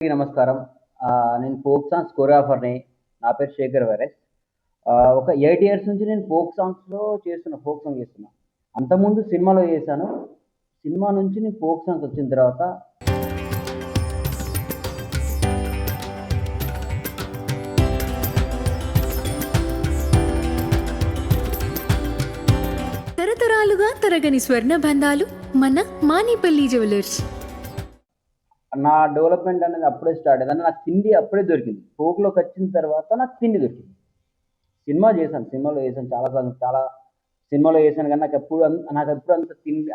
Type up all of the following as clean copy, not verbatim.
అందరికీ నమస్కారం. నేను ఫోక్ సాంగ్స్ కొరియోగ్రాఫర్‌ని. నా పేరు శేఖర్ వైరస్. ఒక 8 ఇయర్స్ నుంచి నేను ఫోక్ సాంగ్స్‌లో ఫోక్ సాంగ్ చేస్తున్నా. అంతకుముందు సినిమాలో చేశాను. సినిమా నుంచి నేను ఫోక్ సాంగ్స్ వచ్చిన తర్వాత తరతరాలుగా తరగని స్వర్ణ బంధాలు మన మానేపల్లి జ్యువెలర్స్. నా డెవలప్‌మెంట్ అనేది అప్పుడే స్టార్ట్ అయింది. అంటే నాకు తిండి అప్పుడే దొరికింది. ఫోక్‌లోకి వచ్చిన తర్వాత నాకు తిండి దొరికింది. సినిమాలో చేశాను చాలా సాంగ్స్ చాలా సినిమాలో చేశాను కానీ నాకెప్పుడు అంత తిండి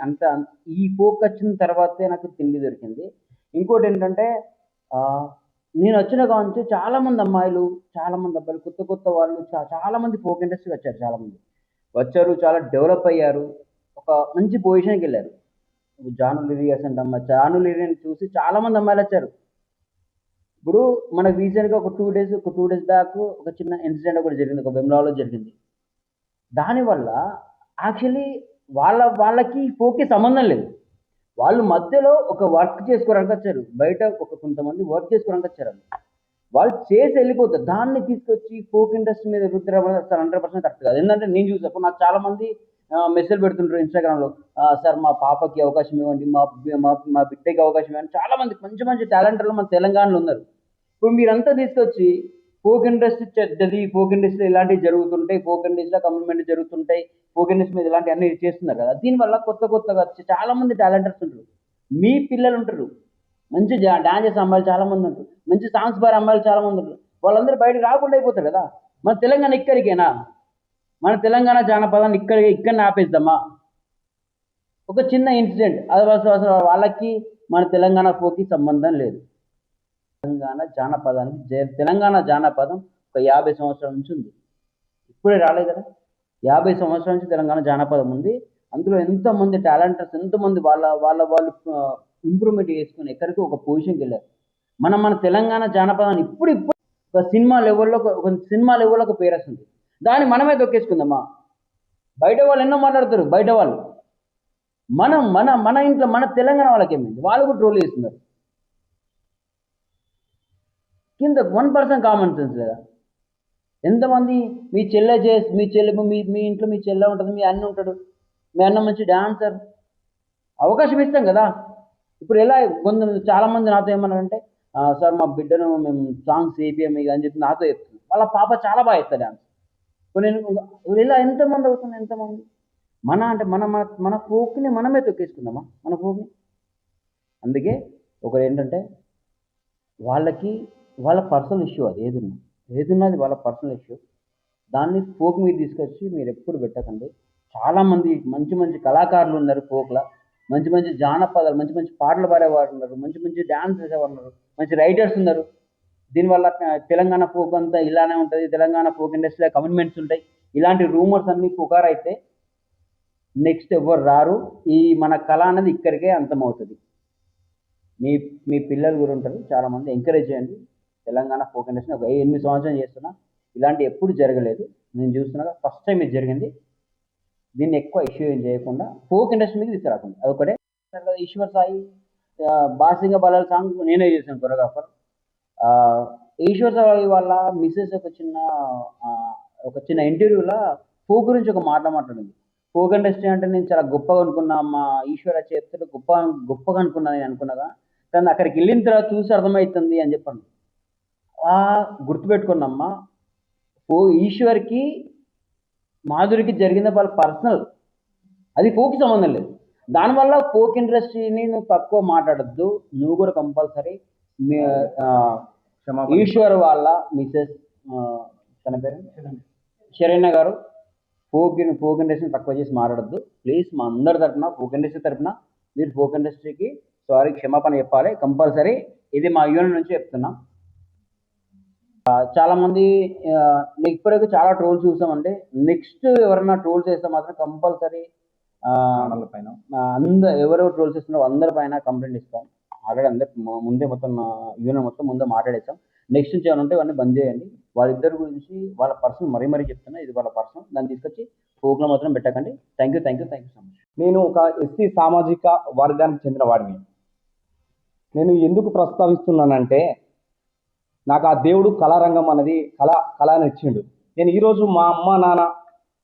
ఈ ఫోక్ వచ్చిన తర్వాతే నాకు తిండి దొరికింది. ఇంకోటేంటంటే ఆహ్, నేనొచ్చిన కాడ్నుంచి చాలామంది అమ్మాయిలు, చాలామంది అబ్బాయిలు కొత్త కొత్త వాళ్ళు చాలామంది ఫోక్ ఇండస్ట్రీకి వచ్చారు చాలామంది. వచ్చారు, చాలా డెవలప్ అయ్యారు. ఒక మంచి పొజిషన్‌కెళ్లారు. జాను లిరియస్ అంటమ్మా. జాను లిరియాని చూసి చాలామంది అమ్మాయిలొచ్చారు. ఇప్పుడు మనకు రీసెంట్‌గా ఒక 2 డేస్ బ్యాక్ ఒక చిన్న ఇన్సిడెంట్ ఒకటి జరిగింది. ఒక వెములవాడలో జరిగింది. దానివల్ల యాక్చువల్లీ వాళ్ళకి ఫోక్‌కి సంబంధం లేదు. వాళ్ళు మధ్యలో ఒక వర్క్ చేసుకోవడానికొచ్చారు. బయట కొంతమంది వర్క్ చేసుకోవడానికొచ్చారాళ్ళు. వాళ్ళు చేసి ఎళ్ళిపోతారు. దాన్ని తీసుకొచ్చి ఫోక్ ఇండస్ట్రీ మీద రుద్దడం అనేది అసలు 100% కరెక్ట్ కాదు. ఏందంటే నేను చూసా. ఇప్పుడు నాకు చాలామంది మెసేజ్‌లు పెడుతుంటారు ఇన్‌స్టాగ్రామ్‌లో. సార్ మా పాపకి అవకాశం ఇవ్వండి. మా బిడ్డకి అవకాశం ఇవ్వండి. చాలామంది మంచి మంచి టాలెంటోళ్ళు మన తెలంగాణలో ఉన్నారు. ఇప్పుడు మీరంతా తీసుకొచ్చి ఫోక్ ఇండస్ట్రీ చెడ్డది. ఫోక్ ఇండస్ట్రీలో ఇలాంటివి జరుగుతుంటాయి. ఫోక్ ఇండస్ట్రీలో కమిట్మెంట్ జరుగుతుంటాయి. ఫోక్ ఇండస్ట్రీ మీద ఇలాంటివన్నీ చేస్తున్నారు కదా! దీనివల్ల కొత్తగా వచ్చి చాలామంది టాలెంటర్స్ ఉంటారు. మీ పిల్లలుంటారు. మంచి డాన్స్ చేసే అమ్మాయిలు చాలామంది ఉంటారు. మంచి సాంగ్స్ పాడే అమ్మాయిలు చాలామంది ఉంటారు. వాళ్ళందరూ బయటకి రాకుండా అయిపోతారు కదా! మన తెలంగాణ ఇక్కడికేనా? మన తెలంగాణ జానపదాన్ని ఇక్కడనే ఆపేద్దామా? ఒక చిన్న ఇన్సిడెంట్ అది అసలు వాళ్ళకి మన తెలంగాణ ఫోక్‌కి సంబంధం లేదు. తెలంగాణ జానపదం ఒక 50 సంవత్సరాల నుంచి ఉంది. ఇప్పుడే రాలేదు కదా! 50 సంవత్సరాల నుంచి తెలంగాణ జానపదం ఉంది. అందులో ఎంతోమంది టాలెంటర్స్ ఎంతోమంది వాళ్ళు ఇంప్రూవ్‌మెంట్ చేసుకొని ఎక్కడికో ఒక పొజిషన్‌కెళ్లారు. మన తెలంగాణ జానపదాన్ని ఇప్పుడు ఒక సినిమా లెవెల్‌లో ఒక పేరొస్తుంది. దాన్ని మనమే తొక్కేసుకుందామా? బయట వాళ్ళు ఎన్నో మాట్లాడతారు బయట వాళ్ళు. మనం మన మన ఇంట్లో మన తెలంగాణ వాళ్ళకేమైంది? వాళ్ళు కూడా ట్రోల్ చేస్తున్నారు. కింద 1% కామన్ సెన్స్ లేదా? ఎంతమంది మీ చెల్లె మీ ఇంట్లో మీ చెల్లె ఉంటది. మీ అన్న ఉంటాడు. మీ అన్న మంచి డాన్సర్. అవకాశం ఇస్తాం కదా! ఇప్పుడు ఎలా చాలామంది నాతో ఏమన్నారంటే సార్ మా బిడ్డను మేము సాంగ్స్ ఏపియం ఇక అని చెప్పి నాతో చెప్తున్నారు. వాళ్ళ పాప చాలా బాగా చేస్తది డాన్స్. ఇప్పుడు ఇలా ఎంతమంది అవుతున్నారు ఎంతమంది? మన ఫోక్‌ని మనమే తొక్కేసుకుందామా? మన ఫోక్‌ని. అందుకే ఒకరేంటంటే వాళ్ళకి వాళ్ళ పర్సనల్ ఇష్యూ అది ఏదున్నా అది వాళ్ళ పర్సనల్ ఇష్యూ. దాన్ని ఫోక్ మీద తీసుకొచ్చి మీరెప్పుడు పెట్టకండి. చాలామంది మంచి మంచి కళాకారులు ఉన్నారు ఫోక్‌ల. మంచి మంచి జానపదాలు, మంచి మంచి పాటలు పాడేవారు ఉన్నారు. మంచి మంచి డాన్స్ చేసేవాళ్ళు ఉన్నారు. మంచి రైటర్స్ ఉన్నారు. దీనివల్ల తెలంగాణ ఫోక్ అంతా ఇలానే ఉంటది. తెలంగాణ ఫోక్ ఇండస్ట్రీలో కమిట్మెంట్స్ ఉంటాయి. ఇలాంటి రూమర్స్ అన్నీ పుకారైతే నెక్స్ట్ ఎవ్వరు రారు. మన కళ అనేది ఇక్కడికే అంతమవుతది. మీ మీ పిల్లలు కూడా ఉంటారు. చాలామంది ఎంకరేజ్ చేయండి. తెలంగాణ ఫోక్ ఇండస్ట్రీని ఒక 8 సంవత్సరాలు చేస్తున్నా. ఇలాంటివి ఎప్పుడు జరగలేదు. నేను చూస్తున్నాగా ఫస్ట్ టైం ఇది జరిగింది. దీన్ని ఎక్కువ ఇష్యూ ఏం చేయకుండా ఫోక్ ఇండస్ట్రీ మీద తీసుకురాకండి. అదొకటే. ఈశ్వర్ సాయి 'బాసింగ బలాలు' సాంగ్ నేనే చేశాను కొరియోగ్రాఫర్. ఈశ్వర్ సాయి వాళ్ళ మిసెస్ ఒక చిన్న ఇంటర్వ్యూలో ఫోక్ గురించి ఒక మాట మాట్లాడింది. ఫోక్ ఇండస్ట్రీ అంటే నేను చాలా గొప్పగా అనుకున్నా. మా ఈశ్వర్ చెప్తుంటే గొప్పగా అనుకున్నా నేను అనుకున్నదా. కానీ అక్కడికి వెళ్ళిన తర్వాత చూసి అర్థమవుతుంది అని చెప్పాను. గుర్తుపెట్టుకోండమ్మా. ఈశ్వర్‌కి, మాధురికి జరిగింది వాళ్ళ పర్సనల్. అది ఫోక్‌కి సంబంధం లేదు. దానివల్ల ఫోక్ ఇండస్ట్రీని నువ్వు తక్కువ మాట్లాడొద్దు. నువ్వు కూడా కంపల్సరీ మీ ఈశ్వర్ వాళ్ళ మిసెస్ తన పేరు శరణ్య గారు ఫోక్ ఇండస్ట్రీని తక్కువ చేసి మాట్లాడొద్దు. ప్లీజ్ మా అందరి తరపున ఫోక్ ఇండస్ట్రీ తరపున మీరు ఫోక్ ఇండస్ట్రీకి క్షమాపణ చెప్పాలి కంపల్సరీ. ఇది మా యూనియన్ నుంచి చెప్తున్నా. చాలామంది ఇప్పటివరకు చాలా ట్రోల్స్ చూసామండి. నెక్స్ట్ ఎవరైనా ట్రోల్ చేస్తే మాత్రం కంపల్సరీ ఎవరెవరు ట్రోల్స్ చేస్తున్నారో అందరి పైన కంప్లైంట్ ఇస్తాం. ఆల్రెడీ ముందే మొత్తం యూనియన్ మొత్తం ముందే మాట్లాడేసాం. నెక్స్ట్ నుంచి ఏమైనా ఉంటే ఇవన్నీ బంద్ చేయండి. వాళ్ళిద్దరి గురించి వాళ్ళ పర్సన్ మరీ చెప్తున్నా. ఇది వాళ్ళ పర్సన్. దాన్ని తీసుకొచ్చి ఫోక్‌లో మాత్రం పెట్టకండి. Thank you so much. నేను ఒక ఎస్సీ సామాజిక వర్గానికి చెందిన వాడిని. నేను ఎందుకు ప్రస్తావిస్తున్నానంటే నాకు ఆ దేవుడు కళారంగం అనేది కళని ఇచ్చిండు. నేను ఈరోజు మా అమ్మ నాన్న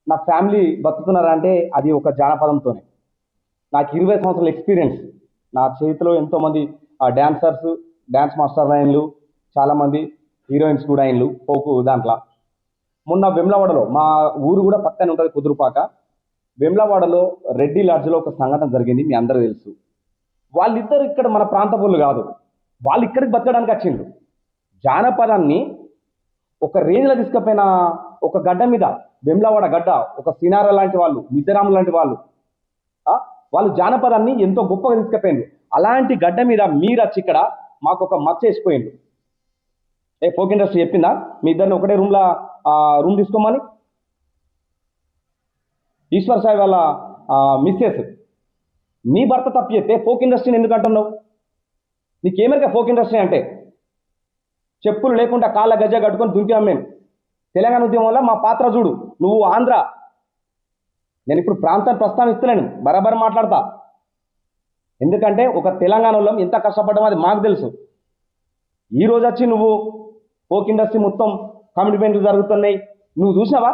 నా ఫ్యామిలీ బతుకుతున్నారంటే అది ఒక జానపదంతోనే. నాకు 20 సంవత్సరాల ఎక్స్పీరియన్స్. నా చేతిలో ఎంతోమంది డ్యాన్సర్స్, డ్యాన్స్ మాస్టర్ అయినలు, చాలామంది హీరోయిన్స్ కూడా అయినలు పోకు దాంట్లో. మొన్న వెమ్లవాడలో మా ఊరు కూడా పక్కనే ఉంటుంది కుదురుపాక. వెమ్లవాడలో రెడ్డి లాడ్జ్లో ఒక సంఘటన జరిగింది, మీ అందరూ తెలుసు. వాళ్ళిద్దరు ఇక్కడ మన ప్రాంత పనులు కాదు, వాళ్ళు ఇక్కడికి బతకడానికి వచ్చిండ్రు. జానపదాన్ని ఒక రేంజ్లో తీసుకుపోయిన ఒక గడ్డ మీద, వెమ్లవాడ గడ్డ, ఒక సినార లాంటి వాళ్ళు, మిద్దరాము లాంటి వాళ్ళు, వాళ్ళు జానపదాన్ని ఎంతో గొప్పగా తీసుకుపోయిండ్రు. అలాంటి గడ్డ మీద మీరు వచ్చి ఇక్కడ మాకు ఒక మచ్చ వేసిపోయిండ్రు. ఫోక్ ఇండస్ట్రీ చెప్పిందా మీ ఇద్దరిని ఒకటే రూమ్ తీసుకోమని? ఈశ్వర్ సాయి వాళ్ళ మిస్సెస్ మీ భర్త తప్పు చెప్తే ఫోక్ ఇండస్ట్రీని ఎందుకు అంటున్నావు? నీకేమరిగా ఫోక్ ఇండస్ట్రీ అంటే? చెప్పులు లేకుండా కాళ్ళ గజ్జ కట్టుకొని దుంకాం మేము. తెలంగాణ ఉద్యమంలో మా పాత్ర చూడు. నువ్వు ఆంధ్ర. నేను ఇప్పుడు ప్రాంతాన్ని ప్రస్తావిస్తలేను, బరాబర్ మాట్లాడతా. ఎందుకంటే ఒక తెలంగాణలో ఎంత కష్టపడ్డామో అది మాకు తెలుసు. ఈరోజు వచ్చి నువ్వు ఫోక్ ఇండస్ట్రీ మొత్తం కమిట్మెంట్లు జరుగుతున్నాయి, నువ్వు చూసినావా?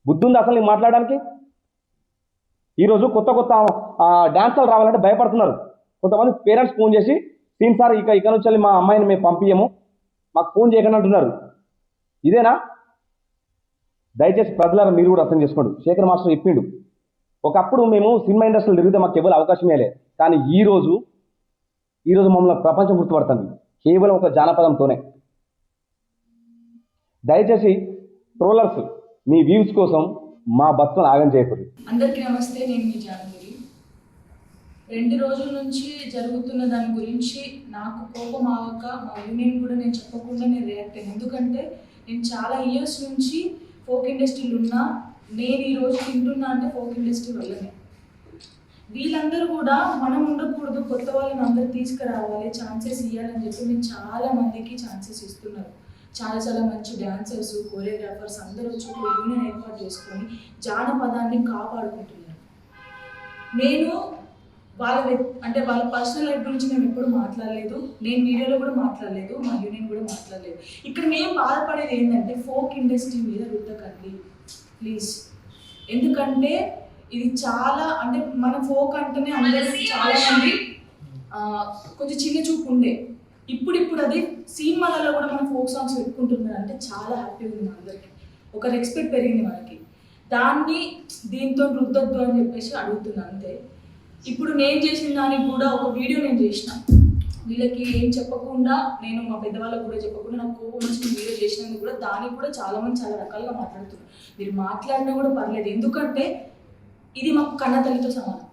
బుద్ధి ఉంది అసలు నీకు మాట్లాడడానికి? ఈరోజు కొత్త డాన్సర్లు రావాలంటే భయపడుతున్నారు. కొంతమంది పేరెంట్స్ ఫోన్ చేసి, సీన్ సార్ ఇక నుంచి మా అమ్మాయిని మేము పంపించము, మాకు ఫోన్ చేయకుండా అంటున్నారు. ఇదేనా? దయచేసి ప్రజలారా మీరు కూడా అర్థం చేసుకోండి. శేఖర్ మాస్టర్ చెప్పిండు, ఒకప్పుడు మేము సినిమా ఇండస్ట్రీలో తిరిగితే మాకు ఎవరు అవకాశమే లేదు. కానీ ఈరోజు మమ్మల్ని ప్రపంచం గుర్తుపడుతుంది కేవలం ఒక జానపదంతోనే. దయచేసి ట్రోలర్స్ మీ వ్యూస్ కోసం మా బతుకును ఆగం చేయకూడదు. అందరికీ నమస్తే, నేను మీ జానగిరి. 2 రోజుల నుంచి జరుగుతున్న దాని గురించి నాకు కోపం ఆగక మా యూనియన్ కూడా నేను చెప్పకుండా నేను రియాక్ట్ అయ్యాను. ఎందుకంటే నేను చాలా ఇయర్స్ నుంచి ఫోక్ ఇండస్ట్రీలో ఉన్నా. నేను ఈరోజు తింటున్నా అంటే ఫోక్ ఇండస్ట్రీ వల్లనే. వీళ్ళందరూ కూడా మనం ఉండకూడదు, కొత్త వాళ్ళని అందరూ తీసుకురావాలి, ఛాన్సెస్ ఇవ్వాలని చెప్పి మేము చాలా మందికి ఛాన్సెస్ ఇస్తున్నారు. చాలా మంచి డాన్సర్స్, కొరియోగ్రాఫర్స్ అందరూ వచ్చి ఒక యూనియన్ ఏర్పాటు చేసుకొని జానపదాన్ని కాపాడుకుంటున్నారు. నేను వాళ్ళ పర్సనల్ లైఫ్ గురించి మేము ఎప్పుడు మాట్లాడలేదు, నేను వీడియోలో కూడా మాట్లాడలేదు, మా యూనియన్ కూడా మాట్లాడలేదు. ఇక్కడ మేము బాధపడేది ఏంటంటే ఫోక్ ఇండస్ట్రీ మీద రుద్దకండి ప్లీజ్. ఎందుకంటే ఇది చాలా అంటే మన ఫోక్ అంటేనే అందరూ చాలా మంది కొంచెం చిన్న చూపు ఉండే. ఇప్పుడు అది సినిమాలలో కూడా మన ఫోక్ సాంగ్స్ పెట్టుకుంటున్నారు అంటే చాలా హ్యాపీగా ఉంది. అందరికీ ఒక రెస్పెక్ట్ పెరిగింది మనకి. దాన్ని దీంతో రుద్దొద్దు అని చెప్పేసి అడుగుతున్నాను అంతే. ఇప్పుడు నేను చేసిన దానికి కూడా ఒక వీడియో నేను చేసిన, వీళ్ళకి ఏం చెప్పకుండా, నేను మా పెద్దవాళ్ళకి కూడా చెప్పకుండా నాకు కోపం వచ్చిన వీడియో చేసినందుకు కూడా దానికి కూడా చాలామంది చాలా రకాలుగా మాట్లాడుతున్నారు. మీరు మాట్లాడినా కూడా పర్లేదు, ఎందుకంటే ఇది మాకు కన్న తల్లితో సమానం.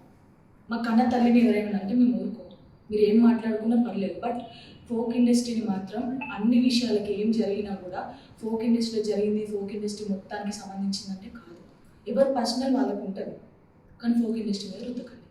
మా కన్న తల్లిని ఎవరైనా అంటే మేము ఊరుకోము, మీరు ఏం మాట్లాడుకున్నా పర్లేదు. బట్ ఫోక్ ఇండస్ట్రీని మాత్రం అన్ని విషయాలకి ఏం జరిగినా కూడా ఫోక్ ఇండస్ట్రీలో జరిగింది ఫోక్ ఇండస్ట్రీ మొత్తానికి సంబంధించిందంటే కాదు. ఎవరు పర్సనల్ వాళ్ళకు ఉంటుంది, కానీ ఫోక్ ఇండస్ట్రీ మీద రుద్దకండి.